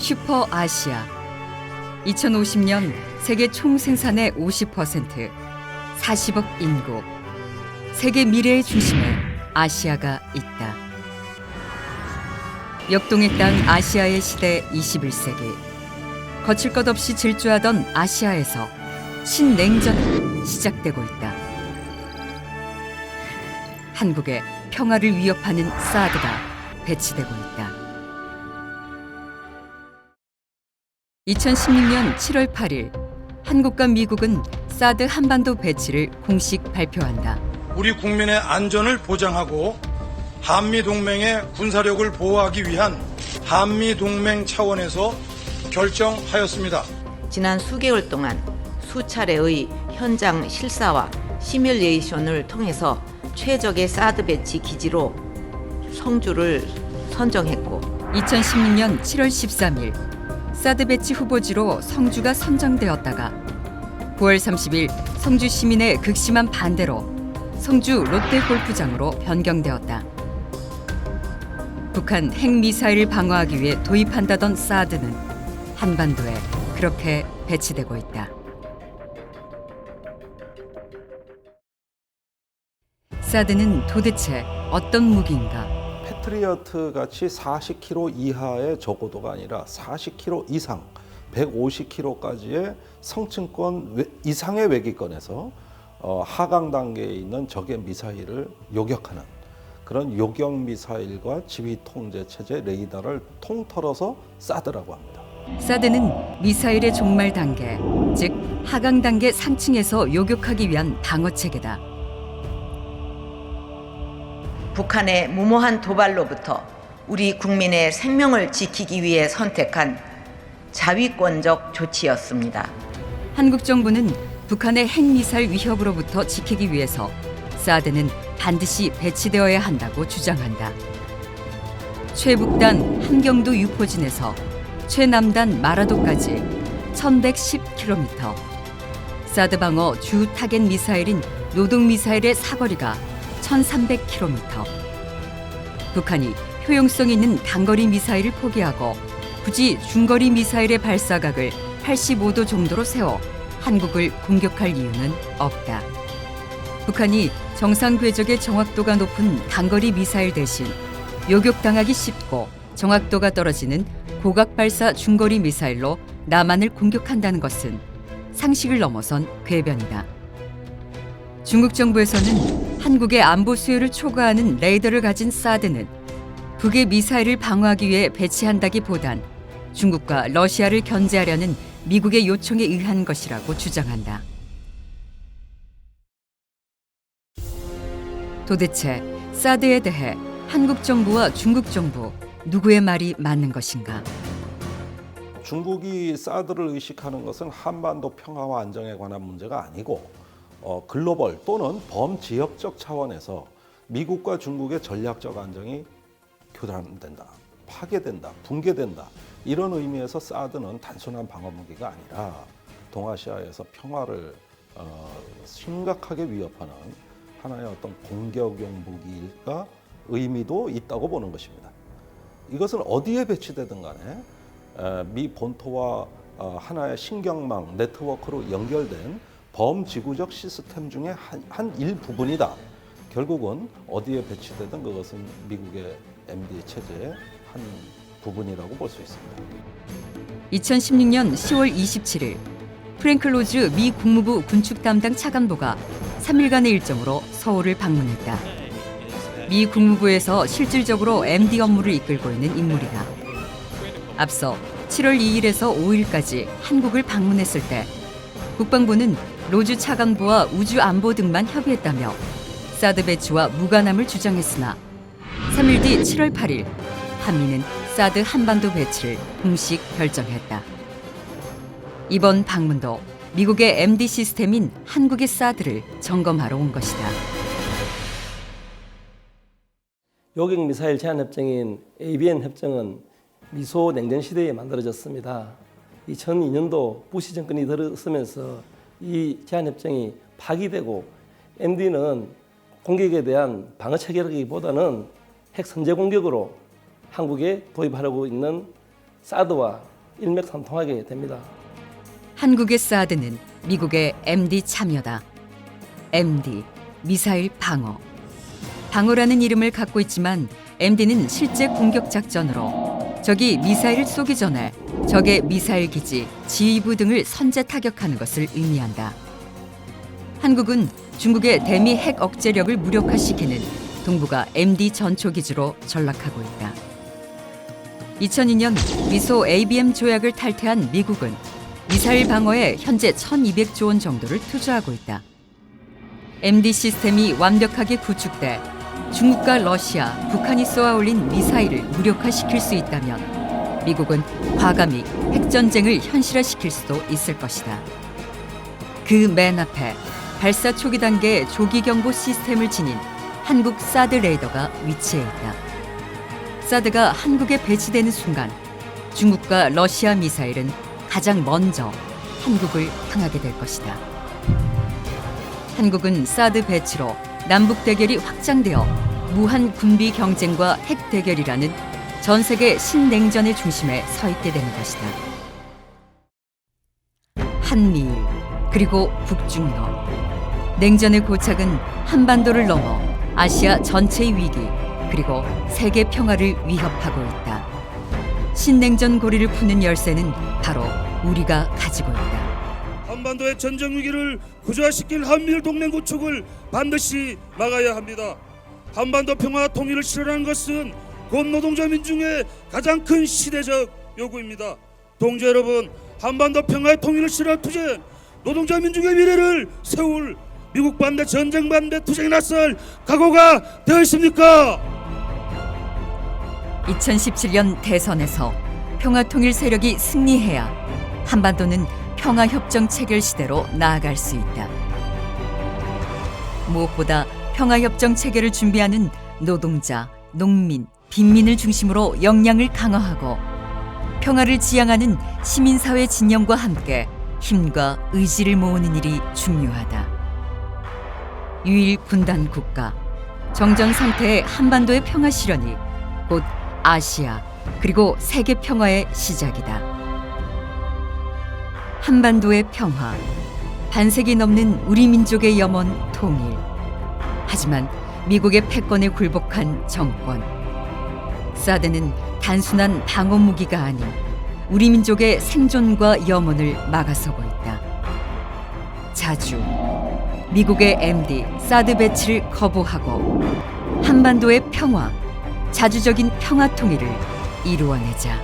슈퍼 아시아. 2050년 세계 총 생산의 50%, 40억 인구. 세계 미래의 중심에 아시아가 있다. 역동의 땅 아시아의 시대 21세기. 거칠 것 없이 질주하던 아시아에서 신냉전이 시작되고 있다. 한국의 평화를 위협하는 사드가 배치되고 있다. 2016년 7월 8일 한국과 미국은 사드 한반도 배치를 공식 발표한다. 우리 국민의 안전을 보장하고 한미동맹의 군사력을 보호하기 위한 한미동맹 차원에서 결정하였습니다. 지난 수개월 동안 수차례의 현장 실사와 시뮬레이션을 통해서 최적의 사드 배치 기지로 성주를 선정했고 2016년 7월 13일 사드 배치 후보지로 성주가 선정되었다가 9월 30일 성주 시민의 극심한 반대로 성주 롯데골프장으로 변경되었다. 북한 핵미사일을 방어하기 위해 도입한다던 사드는 한반도에 그렇게 배치되고 있다. 사드는 도대체 어떤 무기인가? 패트리어트 같이 40km 이하의 저고도가 아니라 40km 이상, 150km까지의 성층권 이상의 외기권에서 하강 단계에 있는 적의 미사일을 요격하는 그런 요격 미사일과 지휘 통제 체제 레이더를 통틀어서 사드라고 합니다. 사드는 미사일의 종말 단계, 즉 하강 단계 상층에서 요격하기 위한 방어 체계다. 북한의 무모한 도발로부터 우리 국민의 생명을 지키기 위해 선택한 자위권적 조치였습니다. 한국 정부는 북한의 핵미사일 위협으로부터 지키기 위해서 사드는 반드시 배치되어야 한다고 주장한다. 최북단 함경도 유포진에서 최남단 마라도까지 1110km. 사드 방어 주 타겟 미사일인 노동미사일의 사거리가 1300km. 북한이 효용성 있는 단거리 미사일을 포기하고 굳이 중거리 미사일의 발사각을 85도 정도로 세워 한국을 공격할 이유는 없다. 북한이 정상 궤적의 정확도가 높은 단거리 미사일 대신 요격당하기 쉽고 정확도가 떨어지는 고각 발사 중거리 미사일로 남한을 공격한다는 것은 상식을 넘어선 궤변이다. 중국 정부에서는 한국의 안보 수요를 초과하는 레이더를 가진 사드는 북의 미사일을 방어하기 위해 배치한다기보단 중국과 러시아를 견제하려는 미국의 요청에 의한 것이라고 주장한다. 도대체 사드에 대해 한국 정부와 중국 정부 누구의 말이 맞는 것인가? 중국이 사드를 의식하는 것은 한반도 평화와 안정에 관한 문제가 아니고 글로벌 또는 범지역적 차원에서 미국과 중국의 전략적 안정이 교란된다, 파괴된다, 붕괴된다 이런 의미에서 사드는 단순한 방어 무기가 아니라 동아시아에서 평화를 심각하게 위협하는 하나의 어떤 공격용 무기가 의미도 있다고 보는 것입니다. 이것은 어디에 배치되든 간에 미 본토와 하나의 신경망 네트워크로 연결된 범지구적 시스템 중에 한 일부분이다. 결국은 어디에 배치되든 그것은 미국의 MD 체제의 한 부분이라고 볼 수 있습니다. 2016년 10월 27일 프랭클 로즈 미 국무부 군축 담당 차관보가 3일간의 일정으로 서울을 방문했다. 미 국무부에서 실질적으로 MD 업무를 이끌고 있는 인물이다. 앞서 7월 2일에서 5일까지 한국을 방문했을 때 국방부는 로즈 차관보와 우주안보 등만 협의했다며 사드 배치와 무관함을 주장했으나 3일 뒤 7월 8일 한미는 사드 한반도 배치를 공식 결정했다. 이번 방문도 미국의 MD 시스템인 한국의 사드를 점검하러 온 것이다. 요격 미사일 제한 협정인 ABN 협정은 미소 냉전 시대에 만들어졌습니다. 2002년도 부시 정권이 들어서면서 이 제한 협정이 파기되고 MD는 공격에 대한 방어 체계라기보다는 핵 선제 공격으로 한국에 도입하려고 있는 사드와 일맥상통하게 됩니다. 한국의 사드는 미국의 MD 참여다. MD, 미사일 방어. 방어라는 이름을 갖고 있지만 MD는 실제 공격 작전으로 적이 미사일을 쏘기 전에 적의 미사일 기지, 지휘부 등을 선제 타격하는 것을 의미한다. 한국은 중국의 대미 핵 억제력을 무력화시키는 동북아 MD 전초기지로 전락하고 있다. 2002년 미소 ABM 조약을 탈퇴한 미국은 미사일 방어에 현재 1,200조 원 정도를 투자하고 있다. MD 시스템이 완벽하게 구축돼 중국과 러시아, 북한이 쏘아 올린 미사일을 무력화시킬 수 있다면 미국은 과감히 핵전쟁을 현실화시킬 수도 있을 것이다. 그 맨 앞에 발사 초기 단계의 조기 경보 시스템을 지닌 한국 사드 레이더가 위치해 있다. 사드가 한국에 배치되는 순간 중국과 러시아 미사일은 가장 먼저 한국을 향하게 될 것이다. 한국은 사드 배치로 남북 대결이 확장되어 무한 군비 경쟁과 핵 대결이라는 전 세계 신냉전의 중심에 서 있게 되는 것이다. 한미일 그리고 북중러. 냉전의 고착은 한반도를 넘어 아시아 전체의 위기 그리고 세계 평화를 위협하고 있다. 신냉전 고리를 푸는 열쇠는 바로 우리가 가지고 있다. 한반도의 전쟁 위기를 구조화시킬 한미일 동맹 구축을 반드시 막아야 합니다. 한반도 평화 통일을 실현하는 것은 곧 노동자 민중의 가장 큰 시대적 요구입니다. 동지 여러분, 한반도 평화의 통일을 실현할 투쟁, 노동자 민중의 미래를 세울 미국 반대 전쟁 반대 투쟁에 나설 각오가 되어 있습니까? 2017년 대선에서 평화통일 세력이 승리해야 한반도는 평화협정 체결 시대로 나아갈 수 있다. 무엇보다 평화협정 체결을 준비하는 노동자, 농민, 빈민을 중심으로 역량을 강화하고 평화를 지향하는 시민사회 진영과 함께 힘과 의지를 모으는 일이 중요하다. 유일 군단 국가, 정전 상태의 한반도의 평화 실현이 곧 아시아 그리고 세계 평화의 시작이다. 한반도의 평화, 반세기 넘는 우리 민족의 염원 통일. 하지만 미국의 패권에 굴복한 정권. 사드는 단순한 방어 무기가 아닌 우리 민족의 생존과 염원을 막아서고 있다. 자주 미국의 MD 사드 배치를 거부하고 한반도의 평화, 자주적인 평화 통일을 이루어내자.